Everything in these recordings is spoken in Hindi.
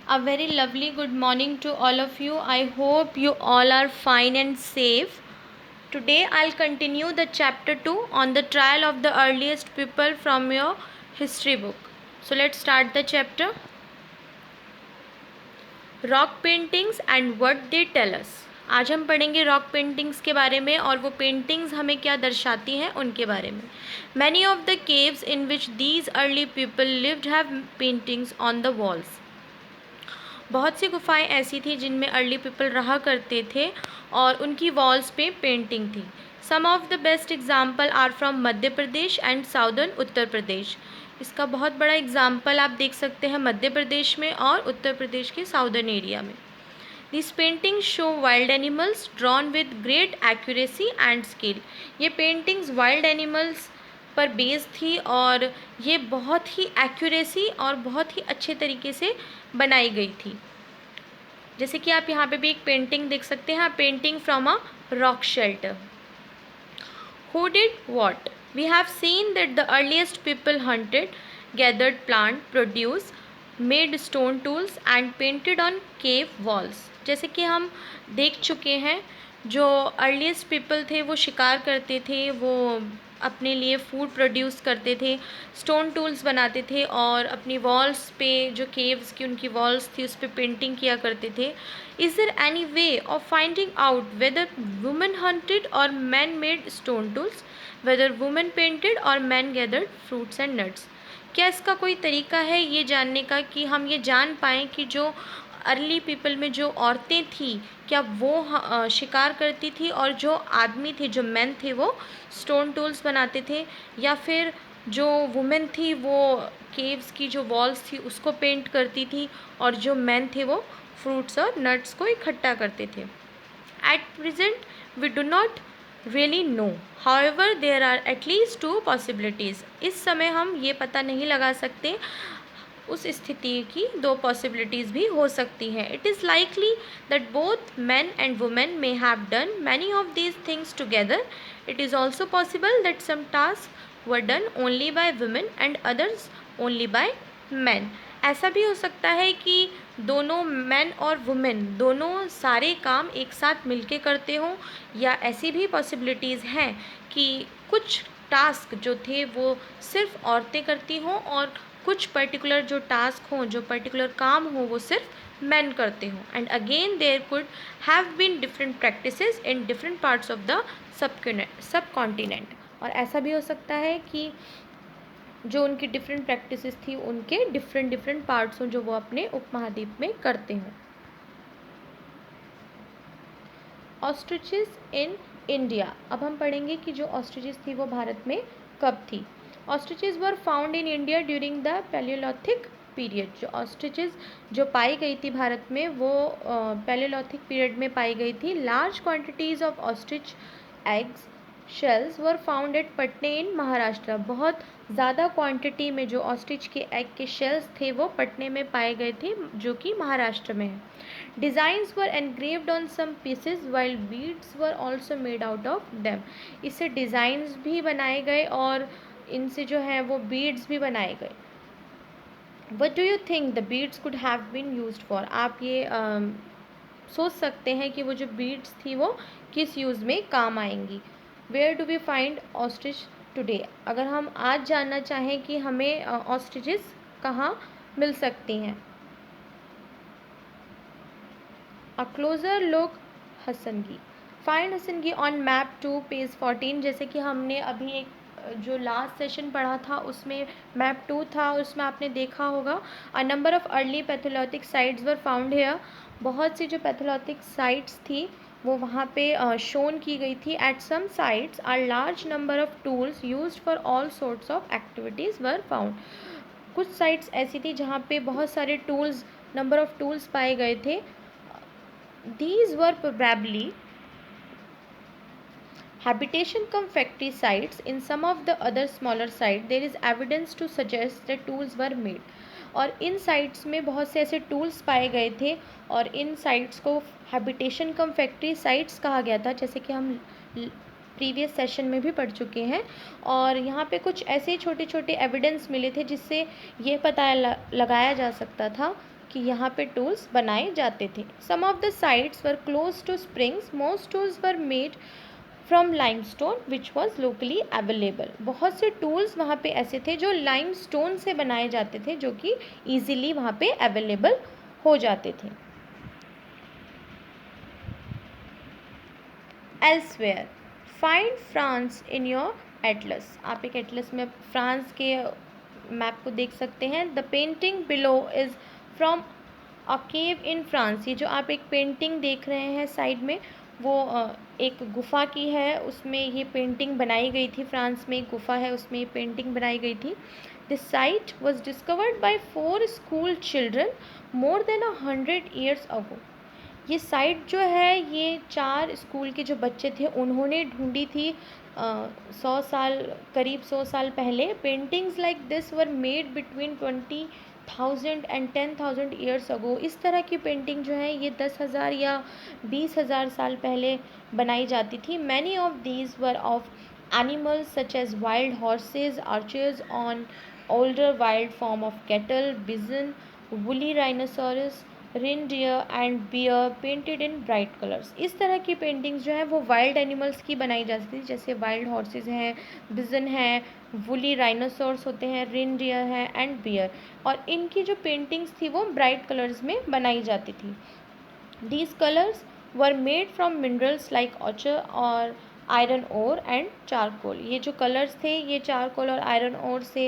A very lovely good morning to all of you. I hope you all are fine and safe. Today I'll continue the chapter 2 on the trial of the earliest people from your history book. So let's start the chapter. Rock paintings and what they tell us. आज हम पढ़ेंगे रॉक पेंटिंग्स के बारे में और वो पेंटिंग्स हमें क्या दर्शाती हैं उनके बारे में। Many of the caves in which these early people lived have paintings on the walls. बहुत सी गुफाएं ऐसी थी जिनमें अर्ली पीपल रहा करते थे और उनकी वॉल्स पे पेंटिंग थी। Some of the best example are from Madhya Pradesh and southern Uttar Pradesh. इसका बहुत बड़ा एग्जाम्पल आप देख सकते हैं मध्य प्रदेश में और उत्तर प्रदेश के साउदर्न एरिया में। This painting show wild animals drawn with great accuracy and skill. ये पेंटिंग्स वाइल्ड एनिमल्स पर बेस्ड थी और ये बहुत ही एक्यूरेसी और बहुत ही अच्छे तरीके से बनाई गई थी। जैसे कि आप यहाँ पे भी एक पेंटिंग देख सकते हैं, painting from a rock shelter. Who did what? We have seen that the earliest people hunted, gathered plant, produced, made stone tools and painted on cave walls. जैसे कि हम देख चुके हैं जो अर्लीस्ट पीपल थे वो शिकार करते थे, वो अपने लिए फूड प्रोड्यूस करते थे, स्टोन टूल्स बनाते थे और अपनी वॉल्स पे जो केव्स की उनकी वॉल्स थी उस पर पेंटिंग किया करते थे। Is there any way of finding out whether women hunted और men made stone tools, whether women painted और men gathered fruits and nuts. क्या इसका कोई तरीका है ये जानने का कि हम ये जान पाएँ कि जो अर्ली पीपल में जो औरतें थी क्या वो शिकार करती थी और जो आदमी थे जो मैन थे वो स्टोन टूल्स बनाते थे, या फिर जो वुमेन थी वो केव्स की जो वॉल्स थी उसको पेंट करती थी और जो मैन थे वो फ्रूट्स और नट्स को इकट्ठा करते थे। At present we do not really know, however there are at least two possibilities. इस समय हम ये पता नहीं लगा सकते, उस स्थिति की दो पॉसिबिलिटीज़ भी हो सकती हैं। It is likely that both men and women may have done many of these things together. It is also possible that some task were done only by women and others only by men. ऐसा भी हो सकता है कि दोनों मैन और वुमेन दोनों सारे काम एक साथ मिलके करते हों, या ऐसी भी पॉसिबिलिटीज़ हैं कि कुछ टास्क जो थे वो सिर्फ औरतें करती हों और कुछ पर्टिकुलर जो टास्क हों, जो पर्टिकुलर काम हो वो सिर्फ मैन करते हों। And again there could have been different practices in different parts of the subcontinent. और ऐसा भी हो सकता है कि जो उनकी डिफरेंट प्रैक्टिसेस थी उनके डिफरेंट पार्ट्स हों जो वो अपने उपमहाद्वीप में करते हों। Ostriches in India. अब हम पढ़ेंगे कि जो ऑस्ट्रिचेस थी वो भारत में कब थी। Ostriches were found in India during the Palaeolithic period. जो ऑस्ट्रिचेस जो पाई गई थी भारत में वो पैलियोलिथिक पीरियड में पाई गई थी। Large quantities of ostrich eggs shells were found at पटने इन महाराष्ट्र। बहुत ज़्यादा क्वांटिटी में जो ऑस्ट्रिच के एग के शेल्स थे वो पटने में पाए गए थे जो कि महाराष्ट्र में है। Designs were engraved on some pieces while beads were also made out of them. इससे डिज़ाइंस भी बनाए गए और इनसे जो है वो बीड्स भी बनाए गए। What do you think the beads could have been used for. आप ये सोच सकते हैं कि वो जो बीड्स थी वो किस यूज़ में काम आएंगी। Where do we find ostrich today. अगर हम आज जानना चाहें कि हमें ऑस्ट्रिचेस कहाँ मिल सकती हैं। A closer look Hasangi. Find Hasangi on map 2 page 14। जैसे कि हमने अभी एक जो लास्ट सेशन पढ़ा था उसमें मैप 2 था, उसमें आपने देखा होगा a number of early palaeolithic sites were found here. बहुत सी जो पैथोलॉथिक साइट्स थी वो वहाँ पे शोन की गई थी। At some sites are large number of tools used for all sorts of activities were found. कुछ साइट्स ऐसी थी जहाँ पे बहुत सारे टूल्स, नंबर ऑफ टूल्स पाए गए थे। These were probably habitation cum factory sites. In some of the other smaller sites, there is evidence to suggest that tools were made. और इन साइट्स में बहुत से ऐसे टूल्स पाए गए थे और इन साइट्स को हैबिटेशन कम फैक्ट्री साइट्स कहा गया था। जैसे कि हम प्रीवियस सेशन में भी पढ़ चुके हैं। और यहाँ पे कुछ ऐसे छोटे छोटे एविडेंस मिले थे जिससे ये पता लगाया जा सकता था कि यहाँ पे टूल्स बनाए जाते थे। Some of the sites were close to springs, most tools were made from limestone which was locally available. बहुत से टूल्स वहाँ पे ऐसे थे जो लाइमस्टोन से बनाए जाते थे, जो कि ईजिली वहाँ पे अवेलेबल हो जाते थे। Elsewhere, find France in your Atlas. आप एक एटलस में फ्रांस के मैप को देख सकते हैं। The painting below is from a cave in France. ये जो आप एक पेंटिंग देख रहे हैं साइड में, वो एक गुफा की है, उसमें ये पेंटिंग बनाई गई थी। फ्रांस में एक गुफा है, उसमें ये पेंटिंग बनाई गई थी। This site was discovered by 4 school children more than 100 years अगो। ये साइट जो है ये 4 स्कूल के जो बच्चे थे उन्होंने ढूंढी थी 100 साल, करीब 100 साल पहले। Paintings like this were made between 20,000 and 10,000 years अगो। इस तरह की पेंटिंग जो है ये 10,000 या 20,000 साल पहले बनाई जाती थी। Many of these were of animals such as wild horses, aurochs an older wild form of cattle, bison, woolly rhinoceros, reindeer and bear painted in bright colours. इस तरह की पेंटिंग्स जो है वो वाइल्ड एनिमल्स की बनाई जाती थी, जैसे वाइल्ड हॉर्सेस हैं, बिजन है, वुली राइनोसोर्स होते हैं, रेनडियर है एंड बियर। और इनकी जो पेंटिंग्स थी वो ब्राइट कलर्स में बनाई जाती थी। These colours were made from minerals like ochre और आयरन ओर एंड चारकोल। ये जो कलर्स थे ये चारकोल और आयरन ओर से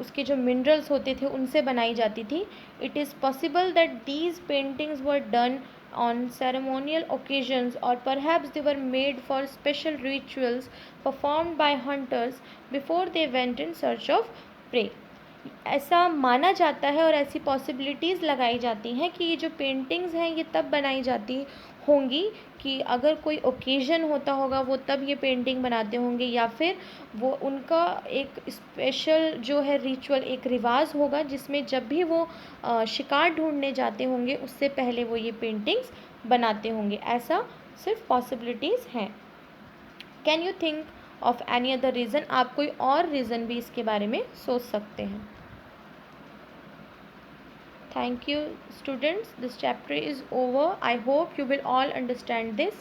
उसके जो मिनरल्स होते थे उनसे बनाई जाती थी। It is possible that these paintings were done on ceremonial occasions or perhaps they were made for special rituals performed by hunters before they went in search of prey। ऐसा माना जाता है और ऐसी पॉसिबिलिटीज़ लगाई जाती हैं कि ये जो पेंटिंग्स हैं ये तब बनाई जाती होंगी कि अगर कोई ओकेज़न होता होगा वो तब ये पेंटिंग बनाते होंगे, या फिर वो उनका एक स्पेशल जो है रिचुअल, एक रिवाज होगा जिसमें जब भी वो शिकार ढूंढने जाते होंगे उससे पहले वो ये पेंटिंग्स बनाते होंगे। ऐसा सिर्फ पॉसिबिलिटीज़ हैं। Can you think of any other reason? आप कोई और रीज़न भी इसके बारे में सोच सकते हैं। Thank you students, this chapter is over. I hope you will all understand this.